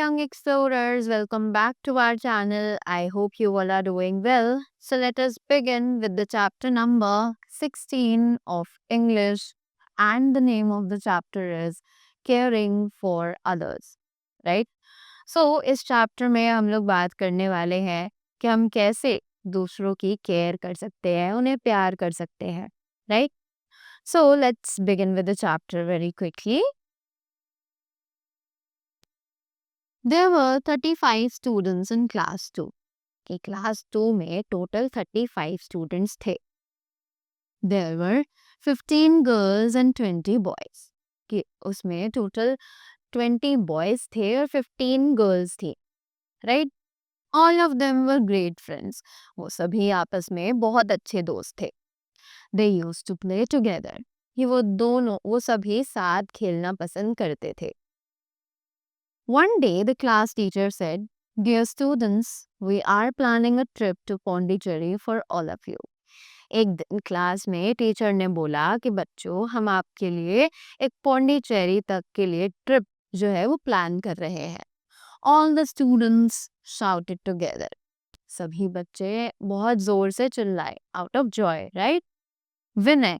young explorers, welcome back to our channel. I hope you all are doing well. So, let us begin with the chapter number 16 of English, and the name of the chapter is Caring for Others. Right? So, इस chapter में हम लोग बात करने वाले हैं कि हम कैसे दूसरों की केयर कर सकते हैं, उन्हें प्यार कर सकते हैं. Right? So, let's begin with the chapter very quickly. There were 35 students in class 2. कि क्लास 2 में टोटल 35 स्टूडेंट्स थे. There were 15 girls and 20 boys. कि उसमें टोटल 20 बॉयज थे और 15 गर्ल्स थी. Right? All of them were great friends. वो सभी आपस में बहुत अच्छे दोस्त थे. They used to play together. कि वो सभी साथ खेलना पसंद करते थे. One day, the class teacher said, "Dear students, we are planning a trip to Pondicherry for all of you." एक दिन क्लास में टीचर ने बोला कि बच्चों, हम आपके लिए एक पौंडीचेरी तक के लिए ट्रिप जो है वो प्लान कर रहे हैं. All the students shouted together. सभी बच्चे बहुत जोर से चिल्लाए, out of joy, right? Vinay,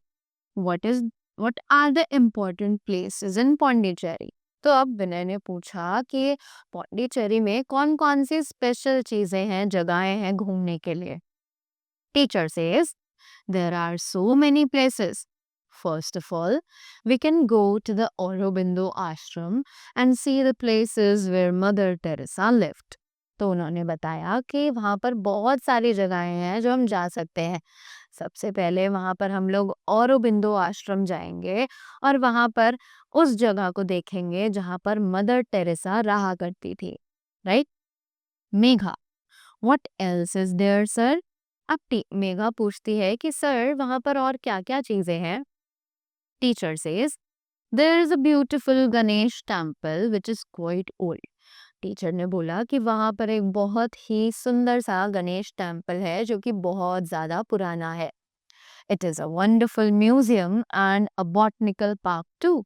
what are the important places in Pondicherry? तो अब विनय ने पूछा कि पौंडीचेरी में कौन कौन सी स्पेशल चीजें हैं, जगहें हैं घूमने के लिए. Teacher says, there are so many places. First of all, we can go to the Aurobindo ashram and see the places where Mother Teresa lived. तो उन्होंने बताया कि वहाँ पर बहुत सारी जगहें हैं जो हम जा सकते हैं. सबसे पहले वहाँ पर हम लोग औरोबिंदो आश्रम जाएंगे और वहाँ पर उस जगह को देखेंगे जहाँ पर मदर टेरेसा रहा करती थी. Right? Megha, what else is there sir? अब मेघा पूछती है कि सर वहाँ पर और क्या क्या चीजें हैं. Teacher says, there is a beautiful Ganesh temple which is quite old. Teacher ने बोला कि वहाँ पर एक बहुत ही सुंदर सा गणेश टेम्पल है जो कि बहुत ज़्यादा पुराना है. It is a wonderful museum and a botanical park too.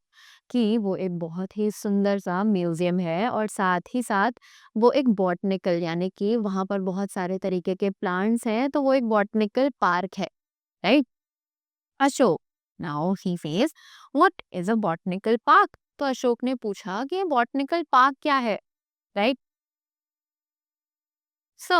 कि वो एक बहुत ही सुंदर सा म्यूजियम है और साथ ही साथ वो एक बॉटनिकल यानी कि वहाँ पर बहुत सारे तरीके के प्लांट्स हैं, तो वो एक बॉटनिकल पार्क है. Right? Ashok, now he says, what is a botanical park? तो अशोक ने पूछा कि बॉटनिकल पार्क क्या है. Right? So,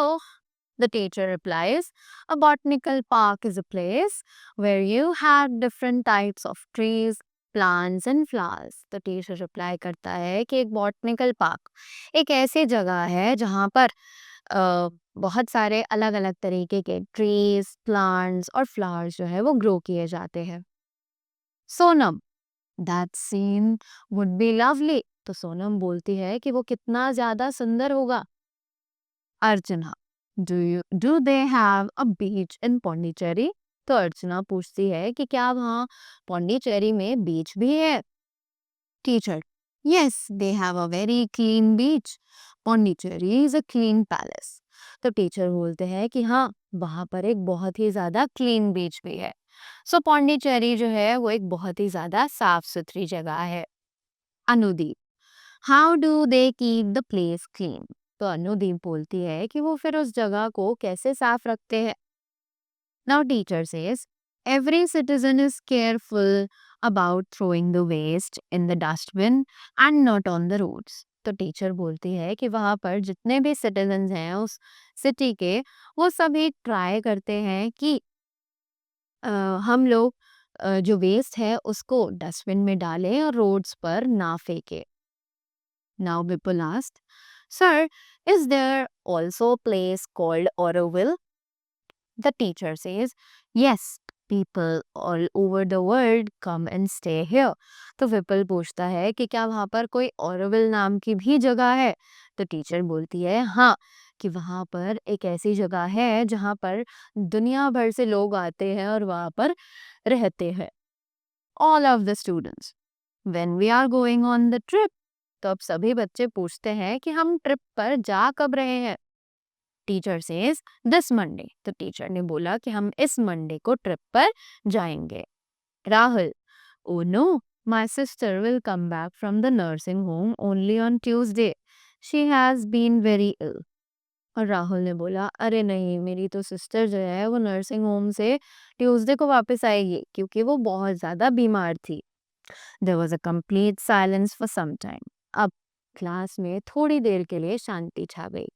the teacher replies, a botanical park is a place where you have different types of trees, plants and flowers. तो teacher reply करता है कि एक बॉटनिकल पार्क एक ऐसी जगह है जहाँ पर बहुत सारे अलग अलग तरीके के ट्रीज, प्लांट्स और फ्लावर्स जो है वो ग्रो किए जाते हैं. Sonam, that scene would be lovely. तो सोनम बोलती है कि वो कितना ज्यादा सुंदर होगा. अर्चना, डू दे हैव अ बीच इन पौंडीचेरी? तो अर्चना पूछती है कि क्या वहाँ पौंडीचेरी में बीच भी है. Teacher, yes, they have a very clean beach. Pondicherry is a clean palace. तो टीचर बोलते हैं कि हाँ, वहाँ पर एक बहुत ही ज्यादा क्लीन बीच भी है. सो पौंडीचेरी जो है वो एक बहुत ही ज्यादा साफ सुथरी जगह है. Anudeep, how do they keep the place clean? तो अनुदीप बोलती है कि वो फिर उस जगह को कैसे साफ रखते हैं. Now teacher says, every citizen is careful about throwing the waste in the dustbin and not on the roads. तो टीचर बोलती है कि वहाँ पर जितने भी सिटीजन हैं उस सिटी के, वो सभी ट्राई करते हैं कि हम लोग जो वेस्ट है उसको डस्टबिन में डालें और रोड्स पर ना फेंके. Now Vipul asked, "Sir, is there also a place called Auroville?" The teacher says, "Yes, people all over the world come and stay here." तो विपुल पूछता है कि क्या वहाँ पर कोई ऑरोविल नाम की भी जगह है? तो टीचर बोलती है हाँ, कि वहाँ पर एक ऐसी जगह है जहाँ पर दुनिया भर से लोग आते हैं और वहाँ पर रहते हैं. All of the students, when we are going on the trip. तो अब सभी बच्चे पूछते हैं कि हम ट्रिप पर जा कब रहे हैं. Teacher says, this Monday. तो टीचर ने बोला कि हम इस मंडे को ट्रिप पर जाएंगे. Rahul, oh no, my sister will come back from the nursing home only on Tuesday. She has been very ill. और राहुल ने बोला, अरे नहीं, मेरी तो सिस्टर जो है वो नर्सिंग होम से ट्यूसडे को वापस आएगी क्योंकि वो बहुत ज़्यादा बीमार थी। There was a complete silence for some time. अब क्लास में थोड़ी देर के लिए शांति छा गई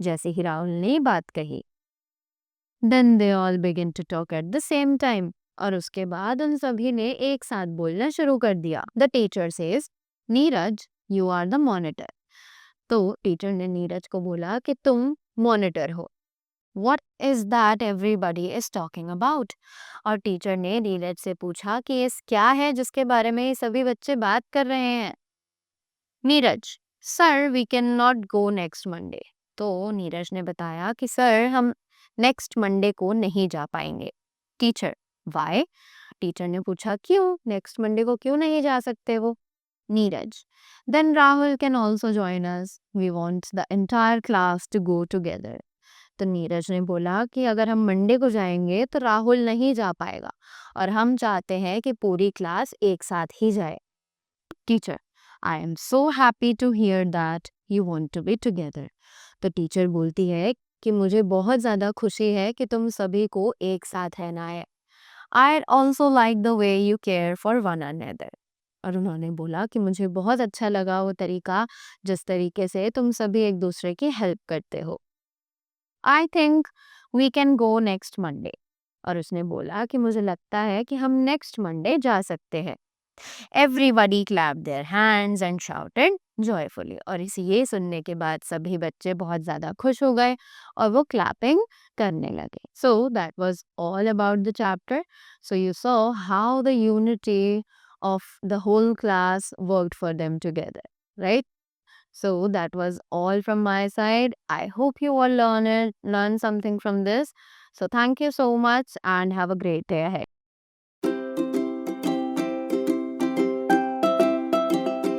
जैसे ही राहुल ने ये बात कही। Then they all begin to talk at the same time. और उसके बाद उन सभी ने एक साथ बोलना शुरू कर दिया। The teacher says, Neeraj, you are the monitor. तो टीचर ने नीरज को बोला कि तुम मॉनिटर हो। What is that everybody is talking about? और टीचर ने नीरज से पूछा कि ये क्या है जिसके बारे में ये सभी बच्चे बात कर रहे हैं। Neeraj, sir we can not go next Monday. तो नीरज ने बताया कि सर हम नेक्स्ट मंडे को नहीं जा पाएंगे। Teacher, Y? टीचर ने पूछा क्यों, नेक्स्ट मंडे को क्यों नहीं जा सकते वो? Neeraj, then Rahul can also join us, we want the entire class to go together. तो नीरज ने बोला कि अगर हम मंडे को जाएंगे तो राहुल नहीं जा पाएगा और हम चाहते हैं कि पूरी क्लास एक साथ ही जाए। Teacher, I am so happy to hear that you want to be together. तो टीचर बोलती है कि मुझे बहुत ज़्यादा खुशी है कि तुम सभी को एक साथ रहना है। I also like the way you care for one another. और उन्होंने बोला कि मुझे बहुत अच्छा लगा वो तरीका जिस तरीके से तुम सभी एक दूसरे की हेल्प करते हो। I think we can go next Monday. और उसने बोला कि मुझे लगता है कि हम नेक्स्ट मंडे जा सकते हैं। Everybody clap their hands and shouted joyfully. और इस ये सुनने के बाद सभी बच्चे बहुत ज़्यादा खुश हो गए और वो क्लैपिंग करने लगे। So that was all about the chapter. So you saw how the unity of the whole class worked for them together, right? So that was all from my side. I hope you all learn something from this. So thank you so much and have a great day ahead.